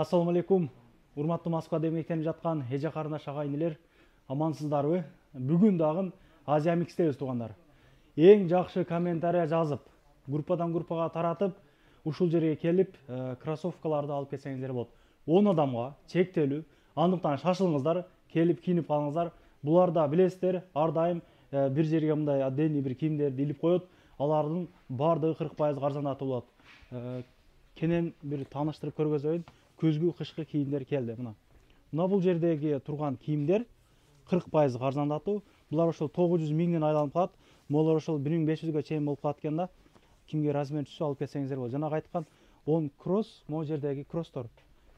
Ассаламу алейкум. Урматтуу Москвада эмгектенип жаткан эже карындаш агайынелер, амансыздарбы? Бүгүн дагы Азия Микстебиз туугандар. Эң жакшы комментарий жазып, группадан группага таратып, ушул жерге келип, кроссовкаларды алып кетсеңиздер болот. 10 адамга чектелүү. Андыктан шашылыңыздар, келип кийинип калыңыздар. Буларда билесиздер, ар дайым бир жерге мындай отдельный бир кийимдерди илип коет. Алардын бардыгы 40% арзандатып болот. Кенен бир тааныштырып көргөзөйүн. Көзгү кышкы кийимдер келди. Мына бул жердеги турган кийимдер 40% арзандатуу. Булар ошол 900 миңден айланып калат. Молор ошол 1500га чейин болуп калат экен да. Кимге размер түшсө алып кетсеңиздер болот. Жанагы айткан 10 кросс, могу жердеги кросстор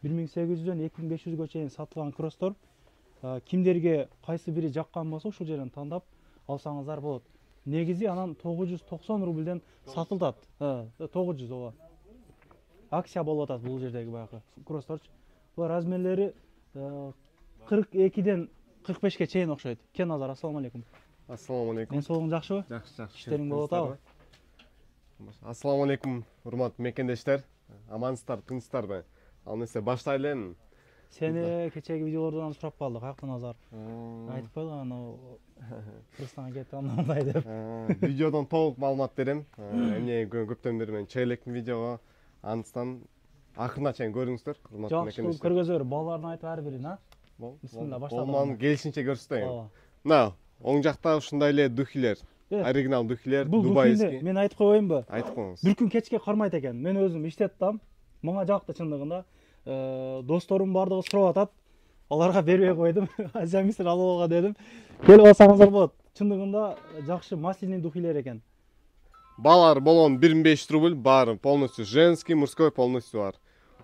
1800дөн 2500га чейин сатылган кросстор. Кимдерге кайсы бири жаккан болсо ушул жерден тандап алсаңыздар болот. Негизи анан 990 рубльден сатылат. 900 ооба. Акция болуп атат бул жердеги баягы кросстор. Булар размерлери 42ден 45ке чейин окшойт. Кен Назар, ассаламу алейкум. Ассаламу алейкум. Ден соолугуң жакшыбы? Жакшы. Иштериң болуп атабы? Ассаламу алейкум, урматтуу мекендештер. Амансыздар, тынчсыздарбы? Ал нерсе баштайлы эми. Сени кечеги видеолордон сурап калдык, каяктан Назар? Айтып койгон анау Кыргызстанга кетип андай деп. Видеодон толук маалымат берем. Эмне көптөн бери мен чыга видеого. Андыктан акырына чейин көрүңүздөр, урматтуу мекендештер. мекендештер. Көргөзөр, балалардын айтып ар бирин, а? Бисмилла, баштадык. Болман келишинче көрсөтөйүн. Мына, оң жакта ушундай эле духилер, оригинал духилер, дубайский. Мен айтып коеюнбу? Айтып коюңуз. Бир күн кечке кармайт экен. Мен өзүм иштеттим. Мага жакты чындыгында. Досторум бардыгы сурап атат. Аларга бербей койдум. Азия Микстер алып алга дедим. Келип алсаңыздар болот. Чындыгында жакшы массивный духилер экен. Балар болгон 1500 рубль, баары полностью женский, мужской полностью бар.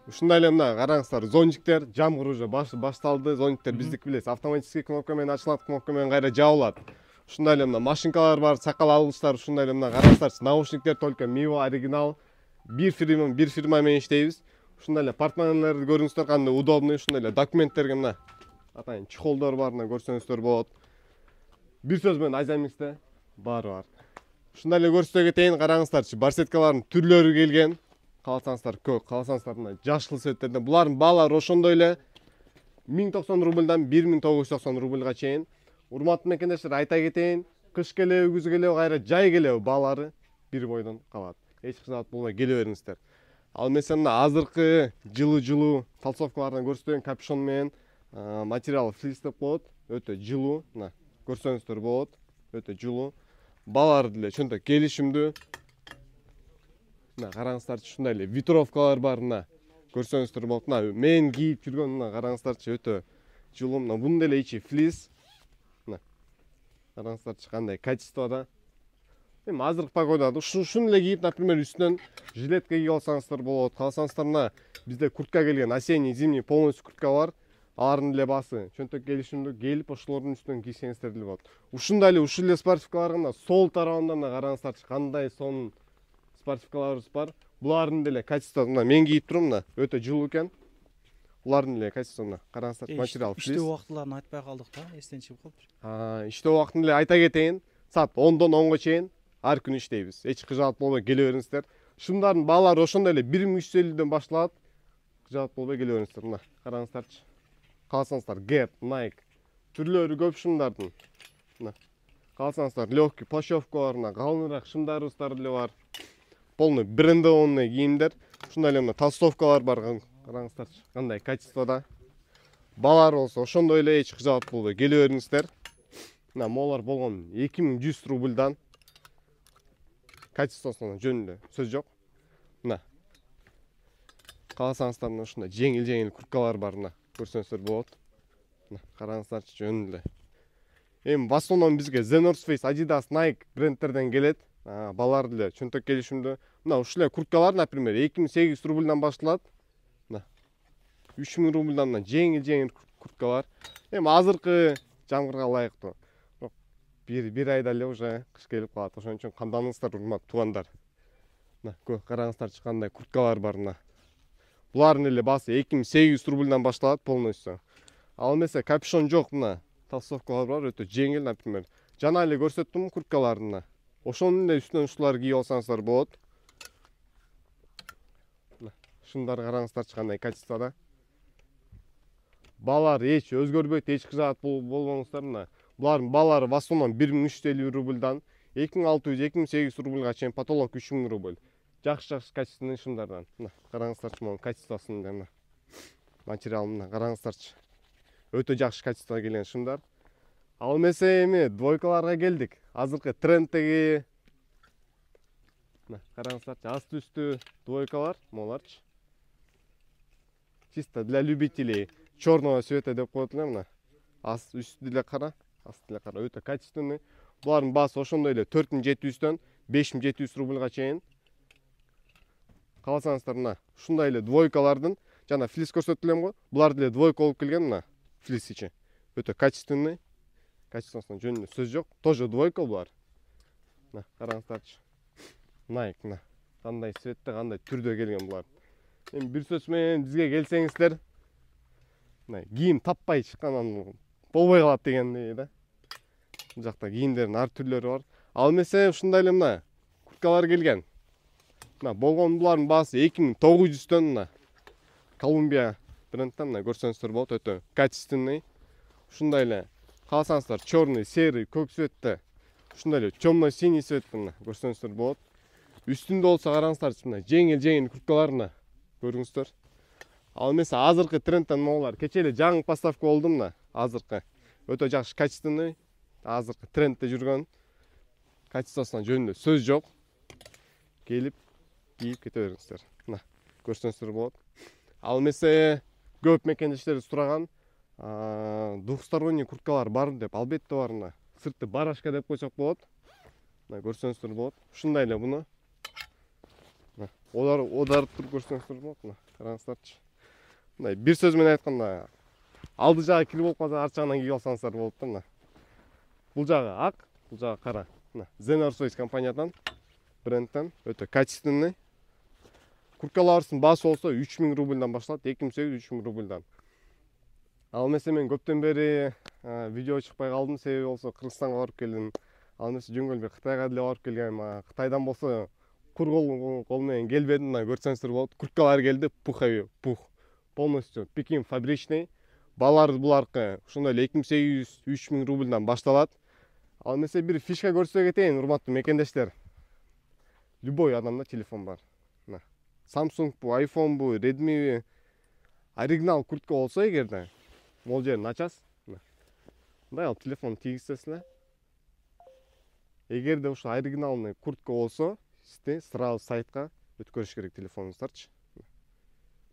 Ушундай эле мына караңыздар, зонтиктер, жамгыр уже башталды. Зонтиктер биздики билесиз, автоматический кнопка менен ачылат, кнопка менен кайра жабылат. Ушундай эле мына машинкалар бар, сакал алгычтар, ушундай эле мына караңыздарчы, наушниктер только Mivo оригинал. Бир фирма менен иштейбиз. Ушундай эле портмонелерди көрүңүздөр, кандай удобный, ушундай эле документтерге мына атайын чехолдор бар, мына көрсөңүздөр болот. Бир сөз менен Азия Миксте баары бар. Ушундай эле көрсөтө кетейин, караңыздарчы, барсеткалардын түрлөрү келген. Кааласаңыздар көк, кааласаңыздар мына жашыл цветтерден. Булардын баалары ошондой эле 1090 рубльдан 1990 рубльга чейин. Урматтуу мекендештер, айта кетейин, кыш келеби, күз келеби, кайра жай келеби баалары бир бойдон калат. Эч кызмат болбой келе бериңиздер. Ал мен мына азыркы жылуу толстовкалардан көрсөтөйүн, капюшон менен материал флис деп коет, өтө жылуу, мына көрсөңүздөр болот, өтө жылуу. Баалары деле чөнтөк келишимдүү. Мына караңыздарчы, ушундай эле ветровкалар бар, мына көрсөңүздөр болот. Мына мен кийип жүргөн, мына караңыздарчы, өтө жылуу. Мына бунун деле ичи флис. Мына караңыздарчы, кандай качествода. Эми азыркы погодада ушуну эле кийип, например, үстүнөн жилетке кийип алсаңыздар болот. Кааласаңыздар, мына бизде куртка келген, осенний, зимний полностью куртка бар. Алардын деле баасы чөнтөк келишимдүү, келип ошолордун үстүнөн кийсеңиздер деле болот. Ушундай эле ушул эле спортивкаларга сол тарабында мына караңыздарчы, кандай сонун спортивкаларыбыз бар. Булардын деле качествосы мына мен кийип турум, мына өтө жылуу экен. Булардын деле качествосы мына караңыздар, материал флис. Иштөө убактыларын айтпай калдык да, эстен чыгып калыптыр. Иштөө убактын деле айта кетейин. Саат 10дон 10га чейин ар күнү иштейбиз. Эч кыжаат болбой келе бериңиздер. Шумдардын баалары ошондой эле 1350ден башталат. Кыжаат болбой келе бериңиздер. Мына караңыздарчы. Кааласаңыздар Gap, Nike түрлөрү көп шумдардын. Мына кааласаңыздар легкий плащевкалар, мына калыныраак шумдарыбыздар деле бар. Полный брендованный кийимдер. Ушундай эле мына толстовкалар бар, караңыздарчы, кандай качествода. Баалар болсо ошондой эле эч кыжаат болбой келе бериңиздер. Мына молар болгон 2100 рубльдан. Качествосуна жөнүндө сөз жок. Мына кааласаңыздар, мына ушундай жеңил курткалар бар, мына көрсөңүздөр болот. Мына караңыздарчы, жөн эле. Эми в основном бизге The North Face, Adidas, Nike брендтерден келет. Балар деле чөнтөк келишимдүү. Мына ушул эле курткалар, например, 2800 рубльдан башталат. Мына 3000 рубльдан мына жеңил курткалар. Эми азыркы жамгырга ылайыктуу. Бир айда эле уже кыш келип калат. Ошон үчүн камданыңыздар, урматтуу туугандар. Мына караңыздарчы, кандай курткалар бар, мына. Булардын эле баасы 2800 рубльдан башталат полностью. Ал эмесе капюшон жок, мына толстовкалар бар, өтө жеңил, например. Жана эле көрсөттүм курткаларына. Ошонун эле үстүнөн ушуларды кийип алсаңыздар болот. Мына шундар караңыздарчы, кандай качествода. Баалар эч өзгөрбөйт, эч кыжаат болбоңуздар мына. Булардын баалары в основном 1350 рубльдан 2600-2800 рубльга чейин, потолок 3000 рубль. Жакшы качественный шымдардан. Мына караңыздарчы, мына качествосын мына. Материал мына караңыздарчы. Өтө жакшы качествого келген шымдар. Ал эмесе эми двойкаларга келдик. Азыркы тренддеги мына караңыздарчы, асты үстү двойкалар, моларчы. Чисто для любителей черного цвета деп коет эле мына. Асты үстү деле кара, асты деле кара, өтө качественный. Булардын баасы ошондой эле 4700дөн 5700 рубльга чейин. Каласаңыздар мына ушундай эле двойкалардын жана флис көрсөтүлөм го. Булар деле двойка болуп келген мына. Флис ичи өтө качественный. Качествосуна жөнүндө сөз жок. Тоже двойка булар. Мына караңыздарчы. Nike мына кандай цветте, кандай түрдө келген булар. Эми бир сөз менен бизге келсеңиздер, мына кийим таппай чыккандан болбой калат дегендей да. Бул жакта кийимдердин ар түрлөрү бар. Ал эмесе ушундай эле мына курткалар келген. Мына болгон булардын баасы 2900дөн мына. Колумбия брендтен мына көрсөңүздөр болот, өтө качественный. Ушундай эле кааласаңыздар черный, серый, көк цветте. Ушундай эле темно синий цветте мына көрсөңүздөр болот. Үстүндө болсо караңыздарчы мына жеңил курткалар мына көрүңүздөр. Ал эмесе азыркы трендтен могулар кече эле жаңы поставка болду мына азыркы. Өтө жакшы качественный. Азыркы трендте жүргөн. Качествосуна жөнүндө сөз жок. Келип кийип кете бериңиздер. Мына көрсөңүздөр болот. Ал эмесе көп мекендештерибиз сураган двухсторонний курткалар бар деп, албетте бар мына. Сырты барашка деп койсок болот. Мына көрсөңүздөр болот. Ушундай эле буну. Одарып туруп көрсөңүздөр болот. Мына караңыздарчы. Мына бир сөз менен айтканда, алды жагы кир болуп калса, арт жагынан кийип алсаңыздар болот да мына. Бул жагы ак, бул жагы кара. Мына Zenor's компаниядан, брендтен, өтө качественный. Курткаларыбыздын баасы болсо 3000 рубльдан башталат, 2800-3000 рубльдан. Ал эмесе мен көптөн бери видео чыкпай калдым, себеби болсо Кыргызстанга барып келдим. Ал эмесе жөнгөлбек Кытайга деле барып келгем. Кытайдан болсо кур кол менен келбедим, мына көрсөңүздөр болот. Курткалар келди, пух. Полностью Пекин фабричный. Балар буларкы ушундай эле 2800-3000 рубльдан башталат. Ал эмесе бир фишка көрсөтө кетейин, урматтуу мекендештер. Любой адамда телефон бар. Мына Samsung бу, iPhone бу, Redmi оригинал куртка болсо эгерде, могул жерин ачасыз. Мындай алып телефон тийгизсиз эле. Эгерде ушу оригиналный куртка болсо, сизде сразу сайтка өткөрүш керек телефонуңуздарчы.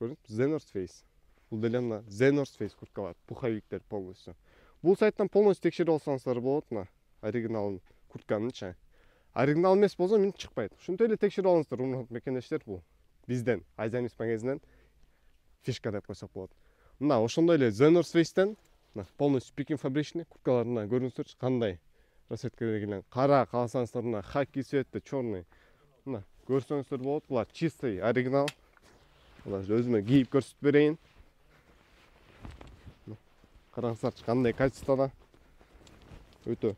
Көрдүңүзбү? Zenor's Face. Бул деле мына Zenor's Face курткалар, пуховиктер полностью. Бул сайттан полностью текшерип алсаңыздар болот мына оригинал куртканычы. Оригинал эмес болсо мен чыкпайт. Ушинтип эле текшерип алыңыздар, урматтуу мекендештер, бул бизден, Азиамикс магазининен фишка деп койсок болот. Мына ошондой эле Zenor's Face'тен мына полностью Пекин фабричный курткаларына көрүңүздөрчү, кандай расцветкада келген. Кара кааласаңыздар мына хаки цветте, черный. Мына көрсөңүздөр болот. Булар чистый оригинал. Мына өзүмө кийип көрсөтүп берейин. Караңыздарчы, кандай качествода. Өтө.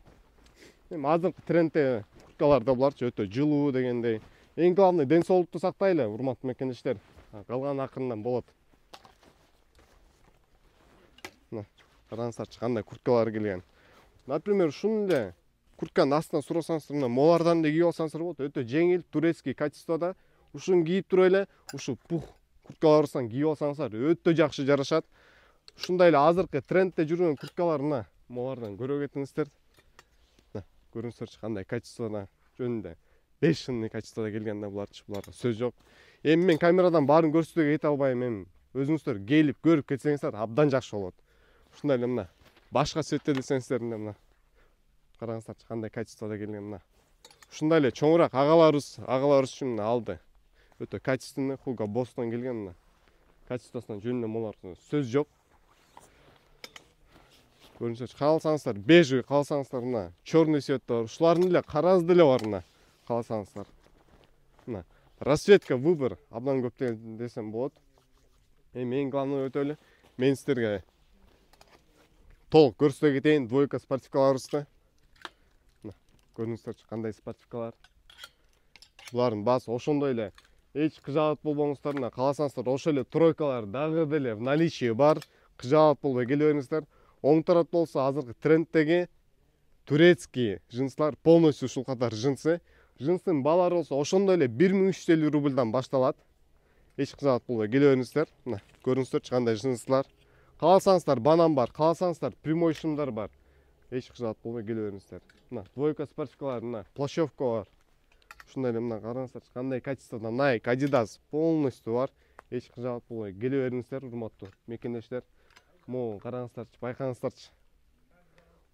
Эми азыркы трендте курткаларда буларчы өтө жылуу дегендей. Эң главный ден соолукту сактайлы, урматтуу мекендештер. Калган акырындан болот. Мына караңыздарчы, кандай курткалар келген. Например, ушун эле куртканын астынан сурасаңыздар, мына молардан да кийип алсаңыздар болот. Өтө жеңил, турецкий качествода. Ушун кийип туруп эле ушу пух курткаларыбыздан кийип алсаңыздар өтө жакшы жарашат. Ушундай эле азыркы трендте жүргөн курткалар мына молардан көрө кетиңиздер. Мына көрүңүздөрчү, кандай качествода, жөнүндө бешенный качествода келген да буларчы, буларга сөз жок. Эми мен камерадан баарын көрсөтүүгө кете албайм, эми өзүңүздөр келип көрүп кетсеңиздер абдан жакшы болот. Ушундай эле мына башка цветте десеңиздер мына караңыздарчы, кандай качествода келген мына. Ушундай эле чоңураак агаларыбыз үчүн мына алды. Өтө качественный, Hugo Boss'тон келген мына. Качествосуна жөнүндө молардын сөз жок. Көрүңүздөр, кааласаңыздар бежевый, кааласаңыздар мына черный цвет бар. Ушулардын эле карасы деле бар мына. Кааласаңыздар. Мына расцветка выбор абдан көп десем болот. Эми эң главный өтө эле мен сиздерге толук көрсөтө кетейин двойка спортивкаларыбызды. Мына көрүңүздөрчү, кандай спортивкалар. Булардын баасы ошондой эле. Эч кыжаат болбоңуздар, мына кааласаңыздар ошол эле тройкалар дагы деле в наличии бар. кыжаат болбой келе бериңиздер. Оң тарапта болсо азыркы тренддеги турецкий джинслар, полностью ушул катар джинсы. Джинстын баалары болсо ошондой эле 1350 рубльдан башталат. Эч кыжаат болбой келе бериңиздер. Мына көрүңүздөрчү кандай джинслар. Кааласаңыздар банан бар, кааласаңыздар прямой шымдар бар. Эч кыжаат болбой келе бериңиздер. Мына двойка спортивкалар, мына плащевка бар. Ушундай эле мына караңыздарчы кандай качествода Nike, Adidas полностью бар. Эч кыжаат болбой келе бериңиздер, урматтуу мекендештер. Могу караңыздарчы, байкаңыздарчы.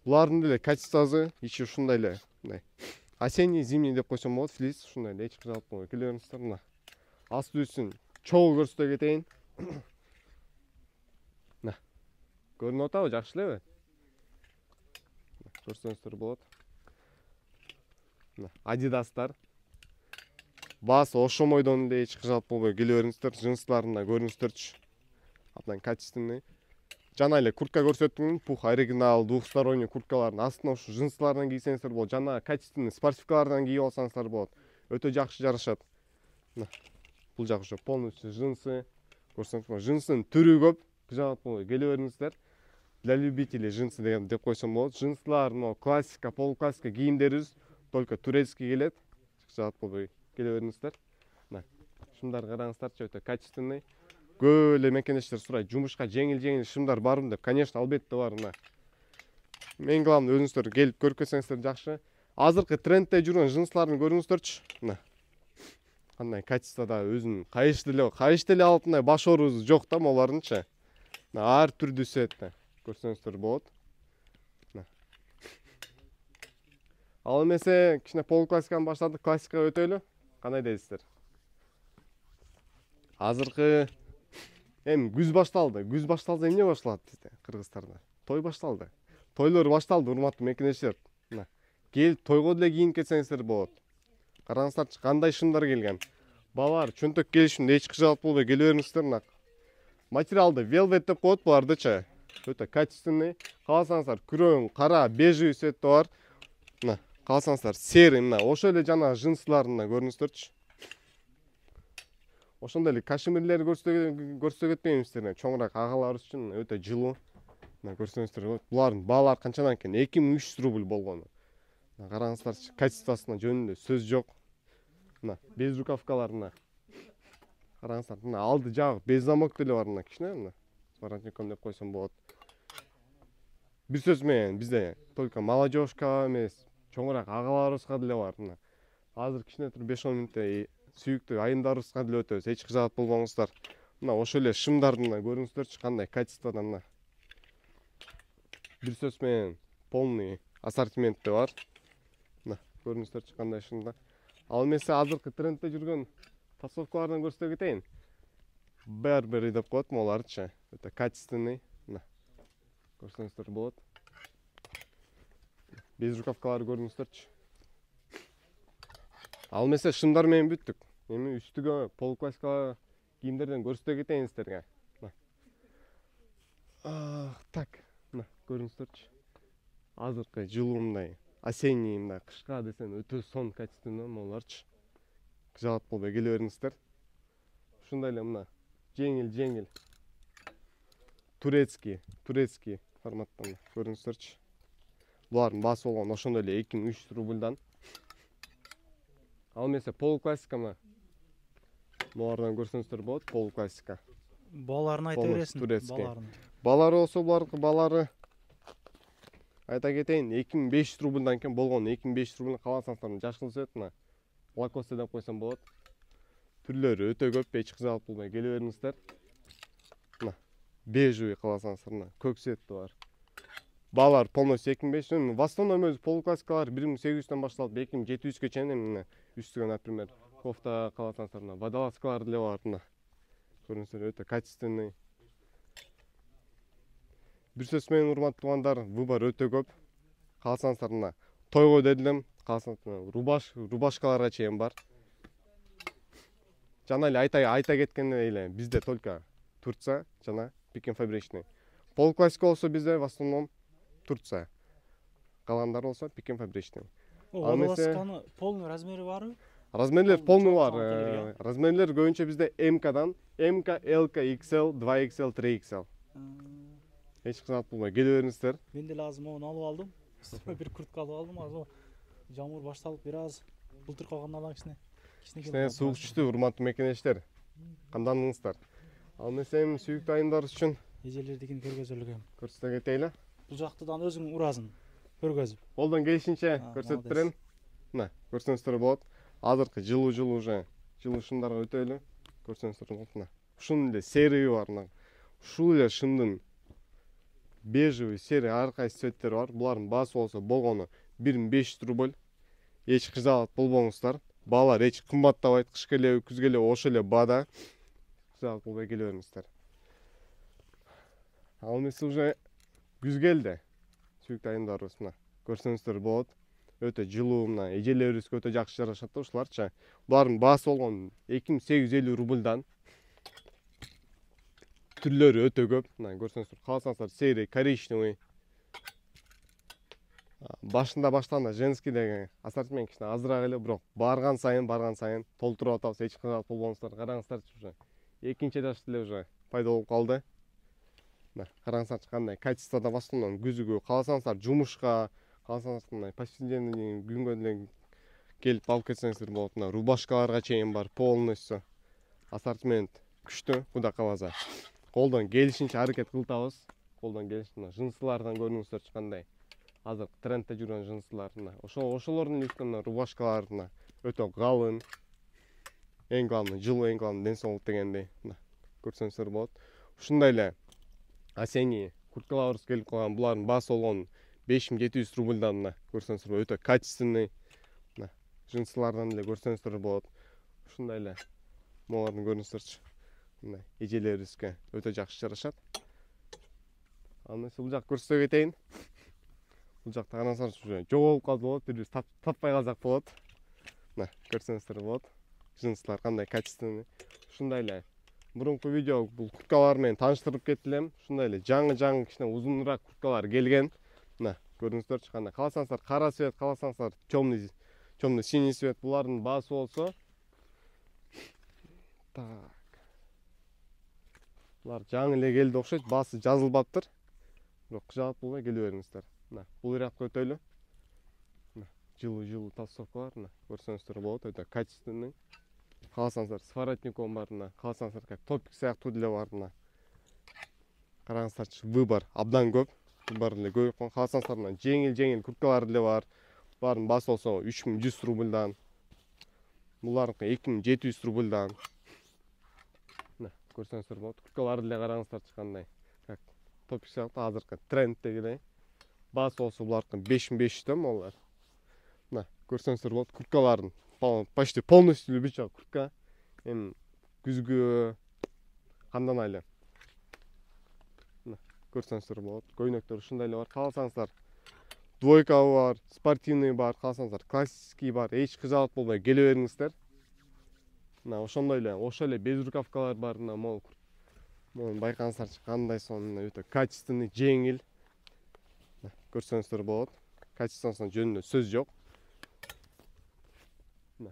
Булардын деле качествосу ичи ушундай эле, мындай осенний, зимний деп койсом болот, флис ушундай эле эч кыжаат болбой келе бериңиздер. Мына асты үстүн чогуу көрсөтө кетейин. Мына көрүнүп атабы, жакшы элеби? Көрсөңүздөр болот. Мына Adidas'тар. Баасы ошомойдон эле эч кыжаат болбой келе бериңиздер. Джинсларына көрүңүздөрчү. Абдан качественный. Жана эле куртка көрсөттүм, пух оригинал двухсторонний курткалардын астына ушу джинслардан кийсеңиздер болот. Жана качественный спортивкалардан кийип алсаңыздар болот. Өтө жакшы жарашат. Мына бул жак ушу полностью джинсы. Көрсөңүздөр, джинстын түрү көп. Кыжаат болбой келе бериңиздер. Для любителей джинсы деген деп койсом болот. Джинслар, классика, полуклассика кийимдерибиз только турецкий келет. Кыжаат болбой келе бериңиздер. Мына шымдар караңыздарчы, өтө качественный. Көп эле мекендештер сурайт, жумушка жеңил шымдар барбы деп. Конечно, албетте бар. Мына эң главный өзүңүздөр келип көрүп кетсеңиздер жакшы. Азыркы трендте жүргөн джинсларды көрүңүздөрчү. Мына кандай качествода өзүн кайыш деле алып мындай баш оорубуз жок да молардынчы. Мына ар түрдүү сетте көрсөңүздөр болот. Мына ал эмесе кичине полуклассиканы баштадык, классикага өтөлү. Кандай дейсиздер? Азыркы эми күз башталды. Күз башталса эмне башталат бизде, кыргыздарда? Той башталды. Тойлор башталды, урматтуу мекендештер. Мына келип тойго деле кийинип кетсеңиздер болот. Караңыздарчы кандай шымдар келген. Балар чөнтөк келишимде эч кыжаат болбой келе бериңиздер. Мына материалды velvet деп коет булардычы. Өтө качественный. Кааласаңыздар күрөң, кара, бежевый цветте бар. Мына кааласаңыздар серый, мына ошо эле жана джинсларына көрүңүздөрчү. Ошондой эле кашемирлерди көрсөтө кетпеймиздер. Чоңураак агаларыбыз үчүн өтө жылуу. Мына көрсөңүздөр болот. Булардын баалары канчадан экен? 2300 рубль болгону. Мына караңыздарчы, качествосуна жөнүндө сөз жок. Мына без рукавкалар, мына караңыздар, мына алды жагы без замок деле бар. Мына кичине, мына воротником деп койсом болот. Бир сөз менен бизде только молодежка эмес, чоңураак агаларыбызга деле бар. Мына азыр кичине туруп 5-10 мүнөттө сүйүктүү айымдарыбызга деле өтөбүз. Эч кыжаат болбоңуздар. Мына ошо эле шымдарды көрүңүздөрчү, кандай качествода. Мына бир сөз менен полный ассортиментте бар. Мына көрүңүздөрчү кандай шымдар. Ал эмесе азыркы трендте жүргөн фасовкалардан көрсөтө кетейин. Burberry деп коет молардычы. Өтө качественный. Мына көрсөңүздөр болот. Без рукавкалары көрүңүздөрчү. Ал эмесе шымдар менен бүттүк. Эми үстүгө полуклассика кийимдерден көрсөтө кетейин сиздерге. Так, мына көрүңүздөрчү. Азыркы жылуу мындай осенний, мындай кышка десем өтө сон качественный моларчы. Кыжаат болбой келе бериңиздер. Ушундай эле мына жеңил турецкий форматта көрүңүздөрчү. Булардын баасы болгон ошондой эле 2300 рубльдан. Ал эмесе полуклассика мына булардан көрсөңүздөр болот, полуклассика. Бааларын айта бересиң. Балары болсо булардын баалары айта кетейин 2500 рубльдан экен болгон. 2500 рубль кааласаңыздар жашыл цвет, мына лакоста деп койсом болот. Түрлөрү өтө көп, эч кыжаат болбой келе бериңиздер. Мына бежевый кааласаңыздар, мына көк цветти бар. Баалар полностью 2500. В основном өзү полуклассикалар 1800дөн башталып 2700ге чейин. Мына үстүгө, например, кофта кааласаңыздар, мына водолазкалар деле бар. Мына көрүңүздөр, өтө качественный. Бир сөз менен урматтуу туугандар, выбор өтө көп. Кааласаңыздар, мына тойго дедим, кааласаңыздар рубашкаларга чейин бар. Жана эле айта кеткенде эле бизде только Турция жана Pekin Fabrичный. Полуклассика болсо бизде в основном Турция. Калгандар болсо Pekin Fabrичный. Водолазканын полный размери барбы? Размерлер полный бар. Размерлер көбүнчө бизде МКдан, МК, ЛК, XL, 2XL, 3XL. эч кызмат болбой келе бериңиздер. Мен деле азыр могуну алып алдым. Үстүмө бир куртка алып алдым. Азыр жамгыр башталып бир аз былтыр калгандан алаң Кичине суук түштү, урматтуу мекенештер. Кандандыңыздар? Ал эми сүйүктүү айымдарыбыз үчүн эжелердикин көргөзөлгөм. көрсөтө кетейли. Бул жактыдан өзүң уразың көргөзүп. Колдон келишинче көрсөтүп берем. Мына, көрсөңүздөр болот. Азыркы жылуу уже жылуу шымдарга өтөлү. Көрсөңүздөр болот. Мына. Ушунун эле сериги бар. Мына. Ушул эле шымдын бежевый, серый ар кайсы цветтери бар. Булардын баасы болсо болгону 1500 рубль. Эч кыжаалат болбоңуздар. Баалар эч кымбаттабайт. Кыш келеби, күз келеби ошол эле баада. Кыжаалат болбой келе бериңиздер. Ал эмесе уже күз келди. Сүйүктүү айымдарыбыз мына көрсөңүздөр болот. Өтө жылуу, мына эжелерибизге өтө жакшы жарашат да ушуларчы. Булардын баасы болгон 2850 рубльдан. Түрлөрү өтө көп. Мына көрсөңүздөр, кааласаңыздар серый, коричневый. Башында баштаганда женский деген ассортимент кичине азыраак эле, бирок барган сайын толтуруп атабыз. Эч кыжаалат болбоңуздар. Караңыздарчы уже. Экинчи этаж деле уже пайда болуп калды. Мына караңыздарчы кандай качествода в основном күзгү. Кааласаңыздар жумушка, кааласаңыздар мына повседневный күнгө деле келип алып кетсеңиздер болот. Мына рубашкаларга чейин бар полностью. Ассортимент күчтүү, куда каласа. Колдон келишинче аракет кылтабыз. Колдон келишинче жынсылардан көрүңүздөрчү кандай. Азыр трендте жүргөн жынсылар мына. Ошолордун үстүнө рубашкалар мына өтө калын. Эң главный жылуу, эң главный ден соолук дегендей. Мына көрсөңүздөр болот. Ушундай эле осенний курткаларыбыз келип калган. Булардын баасы болгон 5700 рубльдан мына көрсөңүздөр өтө качественный. Мына жынсылардан эле көрсөңүздөр болот. Ушундай эле могулардын көрүңүздөрчү. Мына эжелерибизге өтө жакшы жарашат. Ал эмесе бул жак көрсөтө кетейин. Бул жакта карасаңыз уже жоголуп калды болот, бир таппай калсак болот. Мына көрсөңүздөр болот. Жынсылар кандай качественный. Ушундай эле мурунку видео бул курткалар менен тааныштырып кетти элем. Ушундай эле жаңы кичине узунураак курткалар келген. Мына көрүңүздөрчү кандай. Кааласаңыздар кара цвет, кааласаңыздар темный синий цвет. Булардын баасы болсо так. Булар жаңы эле келди окшойт, баасы жазылбаптыр. Бирок кыжаалат болбой келе бериңиздер. Мына бул рядка өтөлү. Мына жылуу толстовкалар мына көрсөңүздөр болот, өтө качественный. Кааласаңыздар с воротником бар мына. Кааласаңыздар как топик сыяктуу деле бар мына. Караңыздарчы, выбор абдан көп. Выбор эле көп. Кааласаңыздар мына жеңил курткалар деле бар. Булардын баасы болсо 3100 рубльдан. Булардыкы 2700 рубльдан. Мына көрсөңүздөр болот. Курткалар деле караңыздарчы кандай. Как топик сыяктуу азыркы трендтегидей. Баасы болсо булардыкы 5500 молар. Мына көрсөңүздөр болот. Курткалардын почти полностью любичок куртка. Эми күзгү кандай эле. Мына көрсөңүздөр болот. Көйнөктөр ушундай эле бар. Кааласаңыздар двойка бар, спортивный бар, кааласаңыздар классический бар. Эч кыжаалат болбой келе бериңиздер. Мына ошондой эле, ошол эле без рукавкалар бар. Мына могу байкаңыздарчы кандай сонун өтө качественный, жеңил. Көрсөңүздөр болот. Качествосуна жөнүндө сөз жок. Мына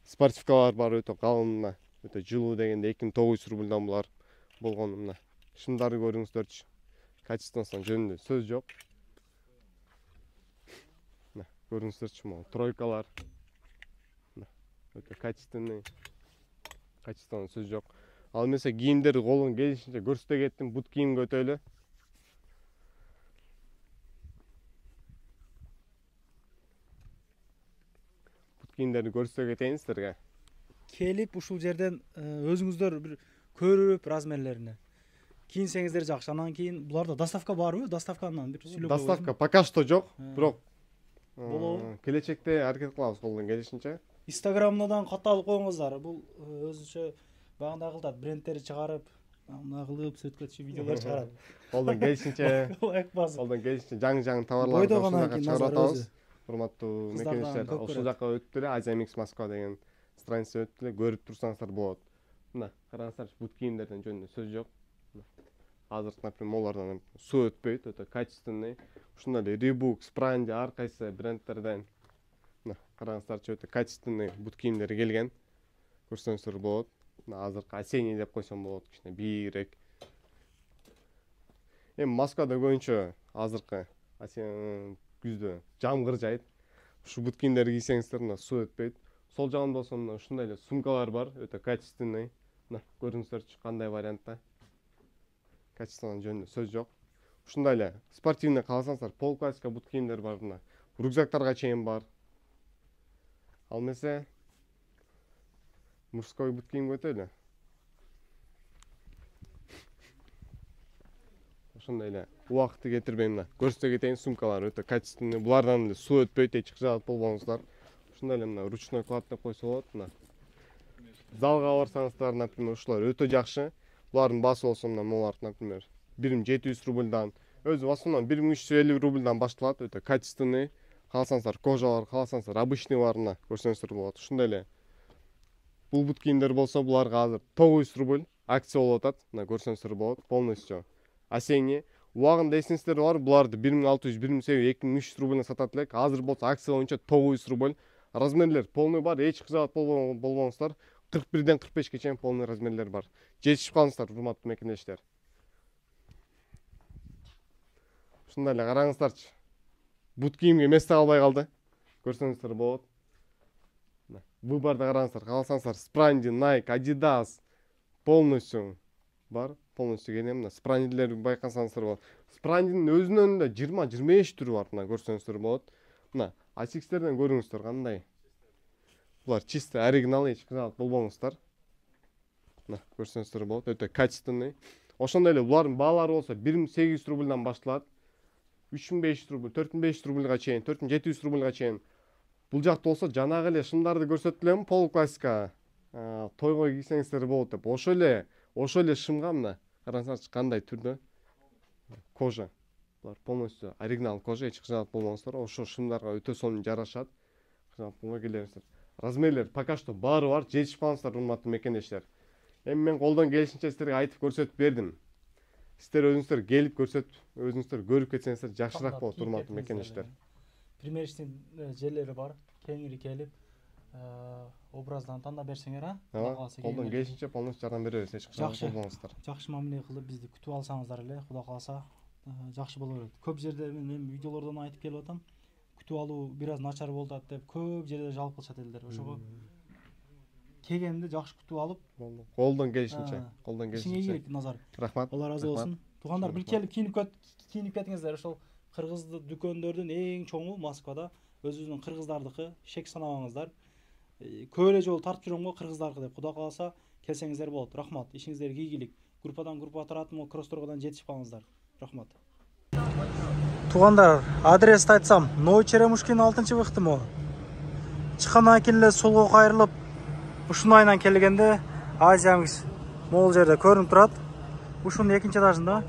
спортивкалар бар, өтө калын, мына өтө жылуу дегенде 2900 рубльдан булар болгону. Мына шымдарды көрүңүздөрчү. Качествосуна жөнүндө сөз жок. Мына көрүңүздөрчү, могу тройкалар. Мына өтө качественный. Качествосуна сөз жок. Ал эмесе кийимдерди колдон келишинче көрсөтө кеттим. Бут кийимге өтөлү. Кийимдерди көрсөтө кетейин сиздерге. Келип ушул жерден өзүңүздөр бир көрүп размерлерине кийинсеңиздер жакшы. Анан кийин буларда доставка барбы? Доставканан бир сүйлөп койсоң. Доставка пока что жок, бирок болобу? Келечекте аракет кылабыз колдон келишинче. Инстаграмдан катталып коюңуздар. Бул өзүнчө багында кылат, брендтери чыгарып, мына кылып сөткөчү видеолор чыгарат. Колдон келишинче, лайк басып. колдон келишинче жаңы товарларды чыгарып атабыз. Урматтуу мекенештер, ушул жака өтүп эле Азия Микс Москва деген страница өтүп эле, көрүп турсаңыздар болот. Мына караңыздарчы, бут кийимдерден жөнүндө сөз жок. Азыр, например, молардан суу өтпөйт, өтө качественный. Ушундай эле Reebok, Sprandi ар кайсы брендтерден мына караңыздарчы, өтө качественный бут кийимдери келген. Көрсөңүздөр болот. Мына азыркы осенний деп койсом болот, кичине бийигирээк. Эми Москвада көбүнчө азыркы күздө жамгыр жайт. Ушу бут кийимдерди кийсеңиздер мына суу өтпөйт. Сол жагында болсо мына ушундай эле сумкалар бар, өтө качественный. Мына көрүңүздөрчү кандай вариантта. Качественный жөнүндө сөз жок. Ушундай эле спортивный кааласаңыздар, пол классика бут кийимдер бар мына. Рюкзактарга чейин бар. Ал эмесе мужской бут кийимге өтөлү. Ошондой эле убакытты кетирбей мына көрсөтө кетейин, сумкалар өтө качественный. Булардан эле суу өтпөйт, эч кыжаат болбоңуздар. Ушундай эле мына ручной клад деп койсо болот. Мына залга барсаңыздар, например, ушулар өтө жакшы. Булардын баасы болсо мына могулар, например, 1700 рубльдан, өзү в основном 1350 рубльдан башталат. Өтө качественный. Кааласаңыздар кожа бар, кааласаңыздар обычный бар, мына көрсөңүздөр болот. Ушундай эле бул бут кийимдер болсо буларга азыр 900 рубль акция болуп атат. Мына көрсөңүздөр болот. Полностью осенний. Убагында эсиңиздер бар, буларды 1600, 1800, 2300 рубльдан сатат элек. Азыр болсо акция боюнча 900 рубль. Размерлер полный бар, эч кыжаат болбоңуздар. 41ден 45ке чейин полный размерлер бар. Жетишип калыңыздар, урматтуу мекендештер. Ушундай эле караңыздарчы. Бут кийимге месте калбай калды. Көрсөңүздөр болот. Выборда караңыздар, кааласаңыздар Спранди, Nike, Adidas полностью бар. Полностью келем. Мына Спрандилерди байкасаңыздар болот. Спрандинин өзүнүн да 20-25 түрү бар. Мына көрсөңүздөр болот. Мына Asics'терден көрүңүздөр кандай. Булар чисто оригинал, эч кыжаат болбоңуздар. Мына көрсөңүздөр болот. Өтө качественный. Ошондой эле булардын баалары болсо 1800 рубльдан башталат. 3500 рубль, 4500 рубльга чейин, 4700 рубльга чейин. Бул жакта болсо жанагы эле шымдарды көрсөттүлөм, пол классика. Тойго кийсеңиздер болот деп. Ошо эле шымга мына караңыздарчы кандай түрдө. Кожа. Булар полностью оригинал кожа, эч кыжаат болбоңуздар. Ошо шымдарга өтө сонун жарашат. Кыжаат болбой келесиңиздер. Размерлер пока что баары бар, жетишип калыңыздар, урматтуу мекендештер. Эми мен колдон келишинче силерге айтып көрсөтүп бердим. Сиздер өзүңүздөр келип көрсөтүп, өзүңүздөр көрүп кетсеңиздер жакшыраак болот, урматтуу мекендештер. Примерчтин жерлери бар, кеңири келип, образдан тандап берсеңер, Колдон келишинче полностью жардам беребиз, эч качан болбоңуздар. Жакшы мамиле кылып бизди күтүп алсаңыздар эле, Кудай кааласа, жакшы боло берет. Көп жерде мен видеолордон айтып келип атам. Күтүп алуу бир аз начар болду деп көп жерде жалып калышат элдер. Ошого келгенде жакшы күтүп алып, колдон келишинче, Ишиңе назар. Рахмат. Алла разы болсун. Туугандар, бир келип кийинип кетиңиздер. Ошол кыргыз дүкөндөрдүн эң чоңу Москвада. Өзүбүздүн кыргыздардыкы, шек санабаңыздар. Көп эле жолу тартып жүрөм го кыргыздаркы деп. Кудай кааласа келсеңиздер болот. Рахмат. Ишиңиздерге ийгилик. Группадан турат, кроссторгодон жетишип калыңыздар. Рахмат. Туугандар, адрести айтсам, Новый Черемушкин 6-выхтымы. Чыккандан кийин эле солго кайрылып, ушунун айынан келгенде Азиямикс могул жерде көрүнүп турат. Ушунун 2-этажында.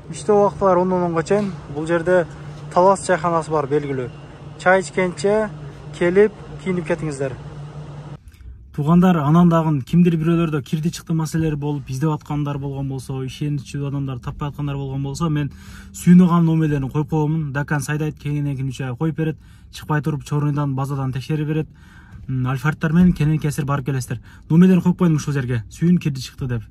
Иштөө убактылары 10-10га чейин. Бул жерде талас чайханасы бар, белгилүү. Чай ичкенче келип кийинип кетиңиздер. Туугандар, анан дагы кимдир бирөөлөрдө кирди чыкты маселелер болуп, издеп аткандар болгон болсо, ишеничүү адамдар таппай аткандар болгон болсо, мен сүйүнөган номерлерин коюп коемун. Дакан сайдайт, кеңинен кийин 3 ай коюп берет. Чыкпай туруп чорундан базадан текшерип берет. Альфардтар менен кенен кесир барып келесиздер. Номерлерин коюп койдум ушул жерге. Сүйүн кирди чыкты деп.